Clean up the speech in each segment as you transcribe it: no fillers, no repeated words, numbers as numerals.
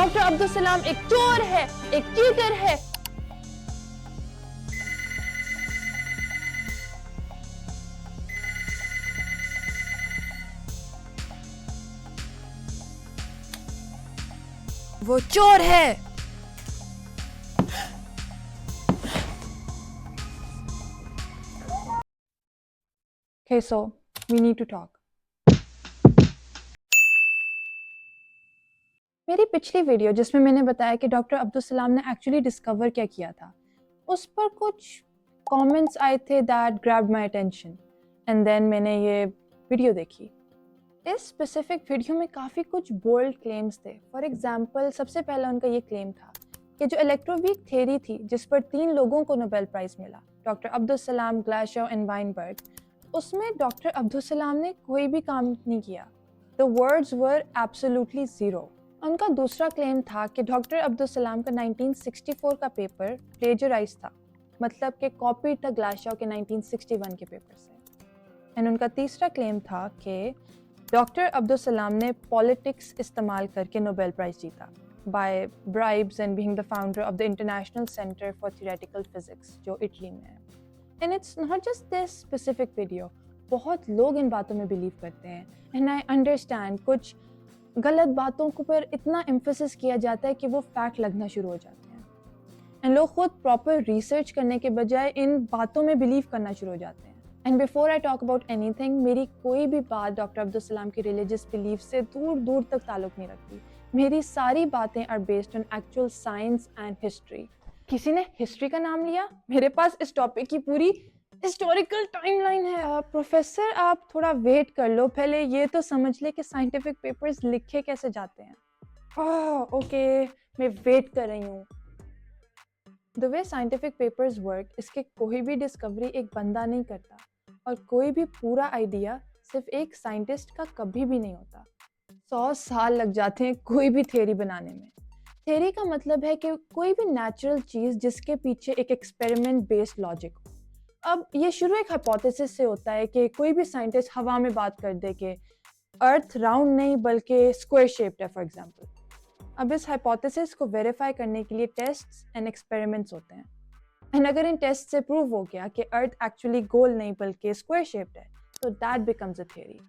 Doctor Abdul सलाम एक चोर है, एक चीटर है। वो चोर है। Okay, so we need to talk. मेरी पिछली वीडियो जिसमें मैंने बताया कि डॉक्टर अब्दुल सलाम ने एक्चुअली डिस्कवर क्या किया था, उस पर कुछ कमेंट्स आए थे that grabbed my attention and then मैंने ये वीडियो देखी। इस स्पेसिफिक वीडियो में काफ़ी कुछ बोल्ड क्लेम्स थे। फॉर एग्जांपल सबसे पहला उनका ये क्लेम था कि जो इलेक्ट्रोवीक थ्योरी थी जिस पर 3 लोगों को नोबेल प्राइज़ मिला, डॉक्टर अब्दुल सलाम, ग्लासोव एंड वाइनबर्ग, उसमें डॉक्टर अब्दुल सलाम ने कोई भी काम नहीं किया। The words were absolutely zero. उनका दूसरा क्लेम था कि डॉक्टर अब्दुल सलाम का 1964 का पेपर प्लेजराइज था, मतलब कि कॉपी था ग्लासोव के 1961 के पेपर से। एंड उनका तीसरा क्लेम था कि डॉक्टर अब्दुल सलाम ने पॉलिटिक्स इस्तेमाल करके नोबेल प्राइज़ जीता by bribes and being the founder of the international centre for theoretical physics जो इटली में है। And it's not just this specific video, बहुत लोग इन बातों में बिलीव करते हैं। एंड आई अंडरस्टैंड कुछ गलत बातों को पर इतना एम्फेसिस किया जाता है कि वो फैक्ट लगना शुरू हो जाते हैं एंड लोग खुद प्रॉपर रिसर्च करने के बजाय इन बातों में बिलीव करना शुरू हो जाते हैं। And before I talk about anything, मेरी कोई भी बात डॉक्टर अब्दुल सलाम की रिलीजियस बिलीफ से दूर दूर तक ताल्लुक नहीं रखती। मेरी सारी बातें are based on actual science and history. किसी ने हिस्ट्री का नाम लिया, मेरे पास इस टॉपिक की पूरी हिस्टोरिकल टाइमलाइन है। प्रोफेसर आप थोड़ा वेट कर लो, पहले ये तो समझ ले कि साइंटिफिक पेपर्स लिखे कैसे जाते हैं। ओके, मैं वेट कर रही हूँ। The way scientific papers work, इसके कोई भी डिस्कवरी एक बंदा नहीं करता और कोई भी पूरा आइडिया सिर्फ एक साइंटिस्ट का कभी भी नहीं होता। 100 साल लग जाते हैं कोई भी थ्योरी बनाने में। थ्योरी का मतलब है कि कोई भी नेचुरल चीज़ जिसके पीछे एक एक्सपेरिमेंट बेस्ड लॉजिक हो। अब ये शुरू एक हाइपोथेसिस से होता है कि कोई भी साइंटिस्ट हवा में बात कर दे कि अर्थ राउंड नहीं बल्कि स्क्वायर शेप्ड है फॉर एग्जांपल। अब इस हाइपोथेसिस को वेरीफाई करने के लिए टेस्ट्स एंड एक्सपेरिमेंट्स होते हैं। एंड अगर इन टेस्ट से प्रूव हो गया कि अर्थ एक्चुअली गोल नहीं बल्कि स्क्वायर शेप्ड है, तो दैट बिकम्स अ थ्योरी।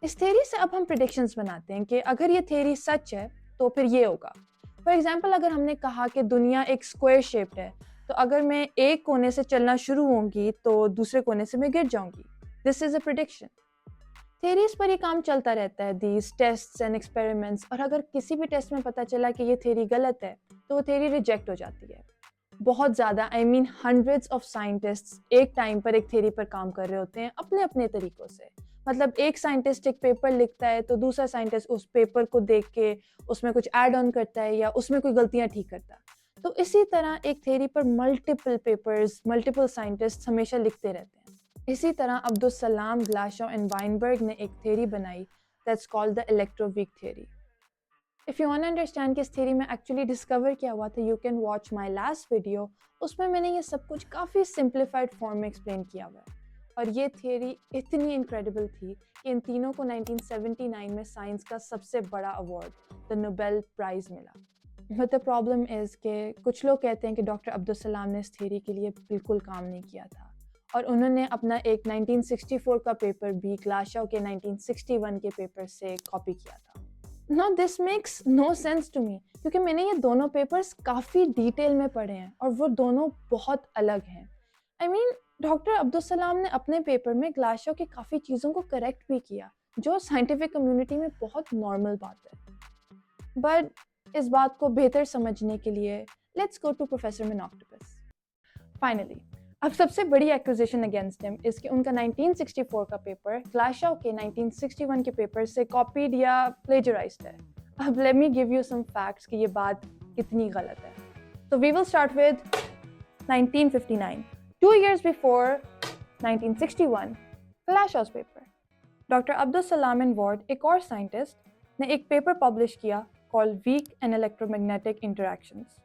इस थ्योरी से अब हम प्रेडिक्शंस बनाते हैं कि अगर ये थ्योरी सच है तो फिर ये होगा। फॉर एग्जांपल अगर हमने कहा कि दुनिया एक स्क्वायर शेप्ड है, तो अगर मैं एक कोने से चलना शुरू होंगी तो दूसरे कोने से मैं गिर जाऊंगी। This is a prediction. Theories पर ये काम चलता रहता है, दीज टेस्ट्स एंड एक्सपेरिमेंट्स, और अगर किसी भी टेस्ट में पता चला कि ये थ्योरी गलत है तो वो थ्योरी रिजेक्ट हो जाती है। बहुत ज़्यादा, I mean hundreds of scientists एक टाइम पर एक थ्योरी पर काम कर रहे होते हैं अपने अपने तरीकों से। मतलब एक साइंटिस्ट एक पेपर लिखता है तो दूसरा साइंटिस्ट उस पेपर को देख के उसमें कुछ ऐड ऑन करता है या उसमें कोई गलतियां ठीक करता है। तो इसी तरह एक थ्योरी पर मल्टीपल पेपर्स, मल्टीपल साइंटिस्ट हमेशा लिखते रहते हैं। इसी तरह अब्दुल सलाम, ग्लासोव एंड वाइनबर्ग ने एक थ्योरी बनाई that's called the electroweak theory. If you want to understand कि इस थ्योरी में एक्चुअली डिस्कवर क्या हुआ था, you can watch my last video. उसमें मैंने ये सब कुछ काफ़ी सिंप्लीफाइड फॉर्म में एक्सप्लेन किया हुआ है। और ये थ्योरी इतनी इनक्रेडिबल थी कि इन तीनों को 1979 में साइंस का सबसे बड़ा अवार्ड, द नोबेल प्राइज़ मिला। बट द प्रॉब्लम इज़ कि कुछ लोग कहते हैं कि डॉक्टर अब्दुल सलाम ने इस थ्योरी के लिए बिल्कुल काम नहीं किया था और उन्होंने अपना एक 1964 का पेपर भी ग्लासोव के 1961 के पेपर से कॉपी किया था। Now this makes no sense to me, क्योंकि मैंने ये दोनों पेपर्स काफ़ी डिटेल में पढ़े हैं और वो दोनों बहुत अलग हैं। I mean, doctor Abdul Salam ने अपने पेपर में ग्लासोव की काफ़ी चीज़ों को करेक्ट भी किया, जो साइंटिफिक कम्युनिटी में बहुत नॉर्मल बात है। बट इस बात को बेहतर समझने के लिए लेट्स गो टू प्रोफेसर मिनोक्टिपस। फाइनली, अब सबसे बड़ी एक्विजिशन अगेंस्ट हिम इस कि उनका 1964 का पेपर ग्लासोव के 1961 के पेपर से कॉपीड या प्लेजराइज्ड है। अब let me give you some facts कि ये बात कितनी गलत है। So we will start with 1959. 2 years before 1961, Glashow paper. Doctor Abdul Salam and Ward, एक और साइंटिस्ट, ने एक पेपर पब्लिश किया called weak and electromagnetic interactions.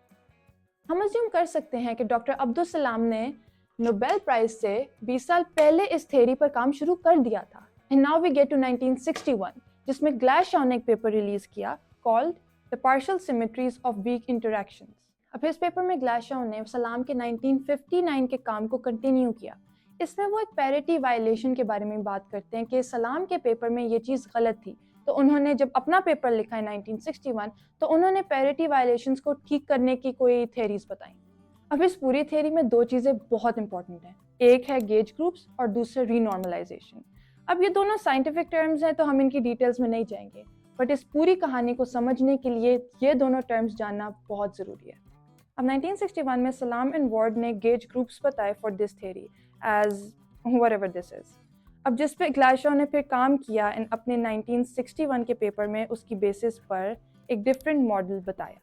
हम अज्यूम कर सकते हैं कि डॉक्टर अब्दुल सलाम ने नोबेल प्राइज से 20 साल पहले इस थ्योरी पर काम शुरू कर दिया था। And now we get to 1961, जिसमें ग्लासोव ने एक पेपर रिलीज किया called The partial symmetries of weak interactions. अब इस पेपर में ग्लाशॉ ने सलाम के 1959 के काम को कंटिन्यू किया. इसमें वो एक पैरिटी वायलेशन के बारे में बात करते हैं कि सलाम के पेपर में ये चीज़ गलत थी, तो उन्होंने जब अपना पेपर लिखा है 1961 तो उन्होंने पैरिटी वायलेशंस को ठीक करने की कोई थेरीज बताई. अब इस पूरी थ्योरी में दो चीज़ें बहुत इंपॉर्टेंट हैं. एक है गेज ग्रुप्स और दूसरा रीनॉर्मलाइजेशन. अब ये दोनों साइंटिफिक टर्म्स हैं तो हम इनकी डिटेल्स में नहीं जाएंगे, बट इस पूरी कहानी को समझने के लिए ये दोनों टर्म्स जानना बहुत ज़रूरी है. अब 1961 में सलाम एंड वार्ड ने गेज ग्रुप्स बताए for this theory as whatever this is. अब जिस पे ग्लाशॉ ने फिर काम किया एंड अपने 1961 के पेपर में उसकी बेसिस पर एक डिफरेंट मॉडल बताया.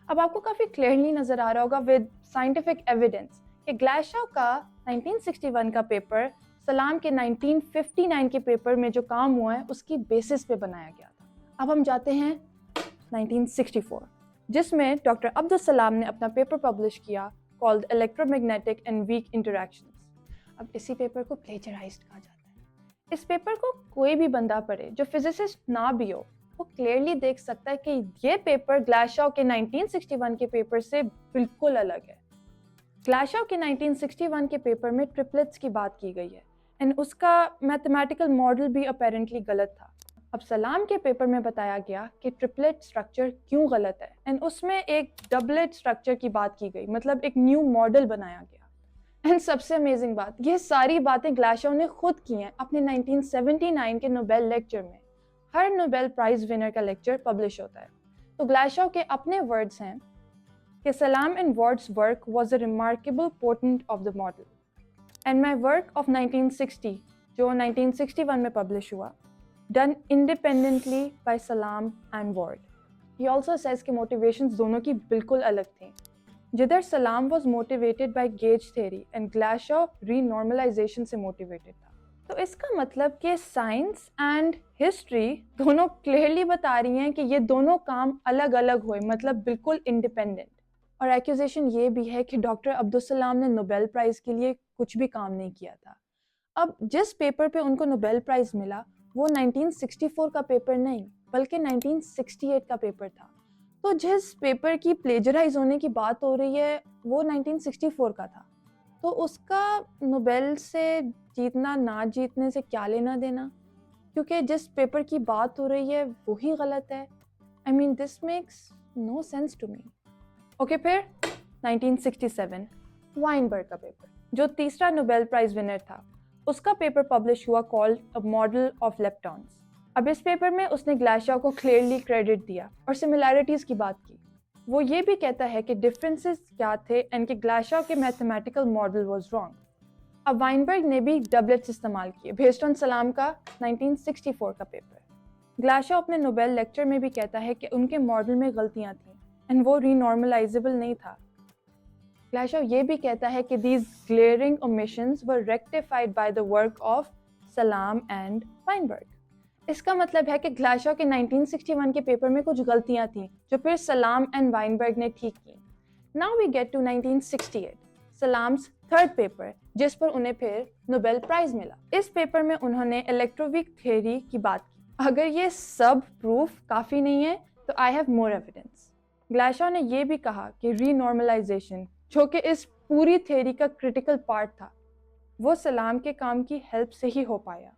अब आपको काफ़ी क्लियरली नज़र आ रहा होगा विद साइंटिफिक एविडेंस कि ग्लाशॉ का 1961 का पेपर सलाम के 1959 के पेपर में जो काम हुआ है उसकी बेसिस पे बनाया गया था. अब हम जाते हैं 1964 जिसमें डॉक्टर अब्दुल सलाम ने अपना पेपर पब्लिश किया called electromagnetic and weak interactions. अब इसी पेपर को प्लेजराइज्ड कहा जाता है. इस पेपर को कोई भी बंदा पढ़े जो फिजिसिस्ट ना भी हो, वो क्लियरली देख सकता है कि ये पेपर ग्लाशॉ के 1961 के पेपर से बिल्कुल अलग है. ग्लाशॉ के 1961 के पेपर में ट्रिपलेट्स की बात की गई है एंड उसका मैथमेटिकल मॉडल भी अपेरेंटली गलत था. अब सलाम के पेपर में बताया गया कि ट्रिपलेट स्ट्रक्चर क्यों गलत है एंड उसमें एक डबलेट स्ट्रक्चर की बात की गई, मतलब एक न्यू मॉडल बनाया गया. एंड सबसे अमेजिंग बात, ये सारी बातें ग्लाशॉ ने खुद की हैं अपने 1979 के नोबेल लेक्चर में. हर नोबेल प्राइज विनर का लेक्चर पब्लिश होता है. तो ग्लाशॉ के अपने वर्ड्स हैं कि Salam and Ward's work was a remarkable portent of the model and my work of 1960 जो 1961 में पब्लिश हुआ done independently by Salam and Ward. He also says कि मोटिवेशंस दोनों की बिल्कुल अलग थी. जिधर सलाम was motivated by gauge theory and ग्लाशॉ रीनॉर्मलाइजेशन से मोटिवेटेड था. तो इसका मतलब कि साइंस एंड हिस्ट्री दोनों क्लियरली बता रही हैं कि ये दोनों काम अलग अलग हुए, मतलब बिल्कुल इंडिपेंडेंट. और एक्यूजेशन ये भी है कि डॉक्टर अब्दुल सलाम ने नोबेल प्राइज़ के लिए कुछ भी काम नहीं किया था. अब जिस पेपर पे उनको नोबेल प्राइज़ मिला वो 1964 का पेपर नहीं बल्कि 1968 का पेपर था. तो जिस पेपर की प्लेजराइज होने की बात हो रही है वो 1964 का था. तो उसका नोबेल से जीतना ना जीतने से क्या लेना देना, क्योंकि जिस पेपर की बात हो रही है वही गलत है. I mean this makes no sense to me. Okay, फिर 1967 वाइनबर्ग का पेपर जो तीसरा नोबेल प्राइज विनर था, उसका पेपर पब्लिश हुआ called a model of leptons. अब इस पेपर में उसने ग्लाशॉ को क्लियरली क्रेडिट दिया और सिमिलैरिटीज़ की बात की. वो ये भी कहता है कि डिफरेंसेस क्या थे एंड कि ग्लाशॉ के मैथमेटिकल मॉडल वाज रॉन्ग. अब वाइनबर्ग ने भी डबलेट्स इस्तेमाल किए बेस्ड ऑन सलाम का 1964 का पेपर. ग्लाशॉ अपने नोबेल लेक्चर में भी कहता है कि उनके मॉडल में गलतियां थीं एंड वो रीनॉर्मलाइजेबल नहीं था. ग्लाशॉ ये भी कहता है कि these glaring omissions were rectified by the work of सलाम एंड वाइनबर्ग. इसका मतलब है कि ग्लाशॉ के 1961 के पेपर में कुछ गलतियां थीं जो फिर सलाम एंड वाइनबर्ग ने ठीक की. Now we get to 1968, Salam's third paper जिस पर उन्हें फिर नोबेल प्राइज मिला. इस पेपर में उन्होंने इलेक्ट्रोवीक थ्योरी की बात की. अगर ये सब प्रूफ काफ़ी नहीं है तो आई हैव मोर एविडेंस. ग्लाशॉ ने यह भी कहा कि रीनॉर्मलाइजेशन जो कि इस पूरी थ्योरी का क्रिटिकल पार्ट था वो सलाम के काम की हेल्प से ही हो पाया.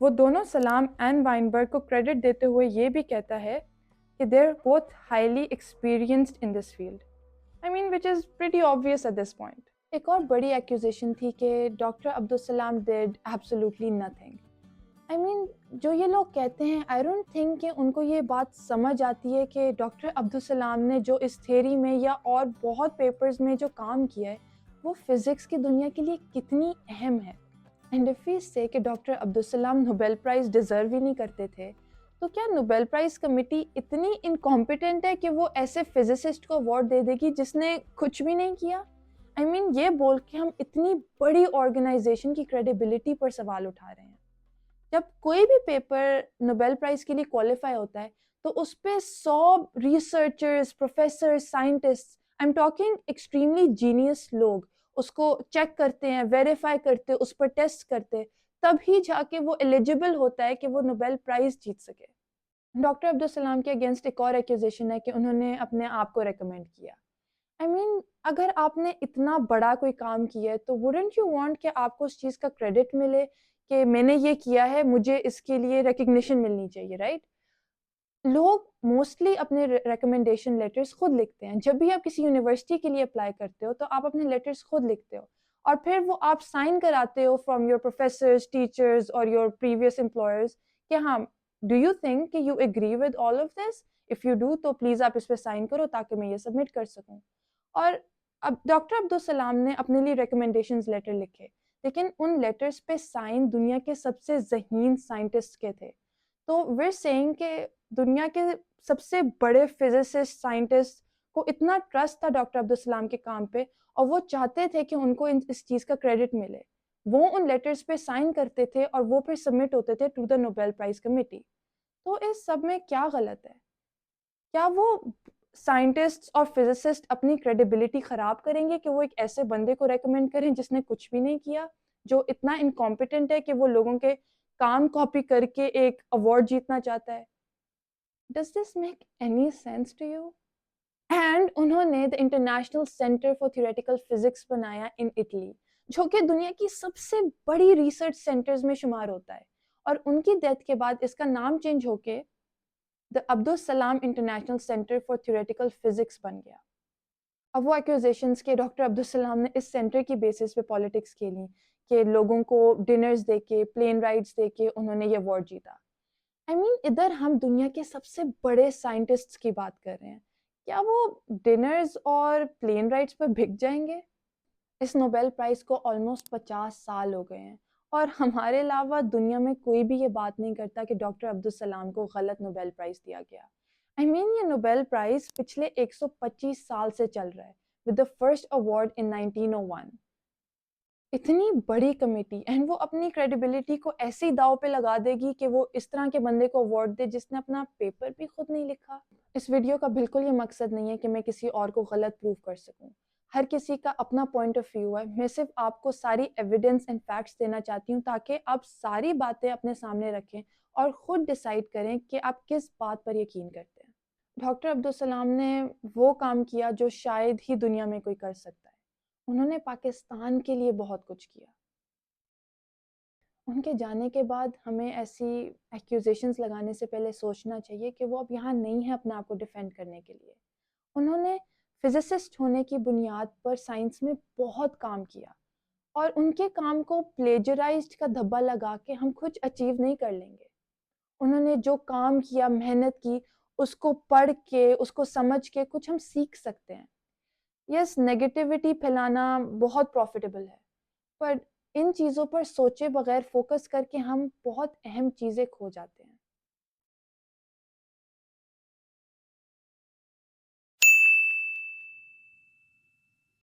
वो दोनों सलाम एंड वाइनबर्ग को क्रेडिट देते हुए ये भी कहता है कि they are both highly experienced in this field. I mean which is pretty obvious at this point. एक और बड़ी एक्यूजेशन थी कि doctor Abdul Salam did absolutely nothing. I mean जो ये लोग कहते हैं आई डोंट थिंक कि उनको ये बात समझ आती है कि डॉक्टर अब्दुल सलाम ने जो इस थ्योरी में या और बहुत पेपर्स में जो काम किया है वो फिज़िक्स की दुनिया के लिए कितनी अहम है. एंड इफ वी से कि डॉक्टर अब्दुल सलाम नोबेल प्राइज़ डिज़र्व ही नहीं करते थे, तो क्या नोबेल प्राइज़ कमेटी इतनी इनकॉम्पिटेंट है कि वो ऐसे फिजिसिस्ट को अवार्ड दे देगी जिसने कुछ भी नहीं किया? आई मीन ये बोल के हम इतनी बड़ी ऑर्गेनाइजेशन की क्रेडिबिलिटी पर सवाल उठा रहे हैं. जब कोई भी पेपर नोबेल प्राइज़ के लिए क्वालिफाई होता है तो उस पर 100 researchers, professor, scientist, I am talking extremely genius लोग उसको चेक करते हैं, वेरीफाई करते हैं, उस पर टेस्ट करते हैं, तभी जाके वो एलिजिबल होता है कि वो नोबेल प्राइज़ जीत सके. ڈاکٹر عبدالسلام کے اگینسٹ ایک اور ایکوزیشن ہے کہ انہوں نے اپنے آپ کو ریکمینڈ کیا. آئی مین اگر آپ نے اتنا بڑا کوئی کام کیا ہے تو ووڈنٹ یو وانٹ کہ آپ کو اس چیز کا کریڈٹ ملے کہ میں نے یہ کیا ہے, مجھے اس کے لیے ریکگنیشن ملنی چاہیے, رائٹ؟ لوگ موسٹلی اپنے ریکمنڈیشن لیٹرز خود لکھتے ہیں. جب بھی آپ کسی یونیورسٹی کے لیے اپلائی کرتے ہو تو آپ اپنے لیٹرز خود لکھتے ہو اور پھر وہ آپ سائن کراتے ہو فرام یور پروفیسرز, ٹیچرز اور یور پریویس امپلائرز کہ ہاں, ڈو یو تھنک کہ you agree with all of this? If you do تو پلیز آپ اس پہ سائن کرو تاکہ میں یہ سبمٹ کر سکوں. اور اب ڈاکٹر عبدالسلام نے اپنے لیے ریکمنڈیشنز لیٹر لکھے, لیکن ان لیٹرز پہ سائن دنیا کے سب سے ذہین سائنٹسٹ کے تھے. تو ویئر سیئنگ کہ دنیا کے سب سے بڑے فزسسٹ سائنٹسٹ کو اتنا ٹرسٹ تھا ڈاکٹر عبدالسلام کے کام پہ, اور وہ چاہتے تھے کہ ان کو اس چیز کا کریڈٹ ملے. وہ ان لیٹرز پہ سائن کرتے تھے اور وہ پھر سبمٹ ہوتے تھے to the Nobel prize committee. تو اس سب میں کیا غلط ہے؟ کیا وہ سائنٹسٹ اور فزسسٹ اپنی کریڈیبلٹی خراب کریں گے کہ وہ ایک ایسے بندے کو ریکمینڈ کریں جس نے کچھ بھی نہیں کیا, جو اتنا انکمپیٹنٹ ہے کہ وہ لوگوں کے کام کاپی کر کے ایک ایوارڈ جیتنا چاہتا ہے؟ Does this make any sense to you? And انہوں نے the international centre for theoretical physics بنایا ان اٹلی, جو کہ دنیا کی سب سے بڑی ریسرچ سینٹرز میں شمار ہوتا ہے. اور ان کی ڈیتھ کے بعد اس کا نام چینج ہو کے دا Abdul Salam international centre for theoretical physics بن گیا. اب وہ ایکوزیشنز کے ڈاکٹر عبدالسلام نے اس سینٹر کی بیسس پہ پالیٹکس کھیلی کہ لوگوں کو ڈنرز دے کے, پلین رائڈس دے کے انہوں نے یہ ایوارڈ جیتا. آئی مین ادھر ہم دنیا کے سب سے بڑے سائنٹسٹ کی بات کر رہے ہیں, کیا وہ ڈنرز اور پلین رائڈس پہ بک جائیں گے؟ اس نوبیل پرائز کو آلموسٹ 50 سال ہو گئے ہیں, اور ہمارے علاوہ دنیا میں کوئی بھی یہ بات نہیں کرتا کہ ڈاکٹر عبدالسلام کو غلط نوبیل پرائز دیا گیا. آئی مین یہ نوبیل پرائز پچھلے 125 سال سے چل رہا ہے ود دا فرسٹ اوارڈ ان 1901. اتنی بڑی کمیٹی, اینڈ وہ اپنی کریڈیبلٹی کو ایسی داؤ پہ لگا دے گی کہ وہ اس طرح کے بندے کو اوارڈ دے جس نے اپنا پیپر بھی خود نہیں لکھا. اس ویڈیو کا بالکل یہ مقصد نہیں ہے کہ میں کسی اور کو غلط پروف کر سکوں. ہر کسی کا اپنا پوائنٹ آف ویو ہے. میں صرف آپ کو ساری ایویڈنس اینڈ فیکٹس دینا چاہتی ہوں تاکہ آپ ساری باتیں اپنے سامنے رکھیں اور خود ڈیسائیڈ کریں کہ آپ کس بات پر یقین کرتے ہیں. ڈاکٹر عبدالسلام نے وہ کام کیا جو شاید ہی دنیا میں کوئی کر سکتا ہے. انہوں نے پاکستان کے لیے بہت کچھ کیا. ان کے جانے کے بعد ہمیں ایسی ایکیوزیشنز لگانے سے پہلے سوچنا چاہیے کہ وہ اب یہاں نہیں ہے اپنے آپ کو ڈیفینڈ کرنے کے لیے. انہوں نے فزسسٹ ہونے کی بنیاد پر سائنس میں بہت کام کیا, اور ان کے کام کو پلیجرائزڈ کا دھبا لگا کے ہم کچھ اچیو نہیں کر لیں گے. انہوں نے جو کام کیا, محنت کی, اس کو پڑھ کے, اس کو سمجھ کے کچھ ہم سیکھ سکتے ہیں. یس, نیگیٹیوٹی پھیلانا بہت پروفیٹیبل ہے, پر ان چیزوں پر سوچے بغیر فوکس کر کے ہم بہت اہم چیزیں کھو جاتے ہیں.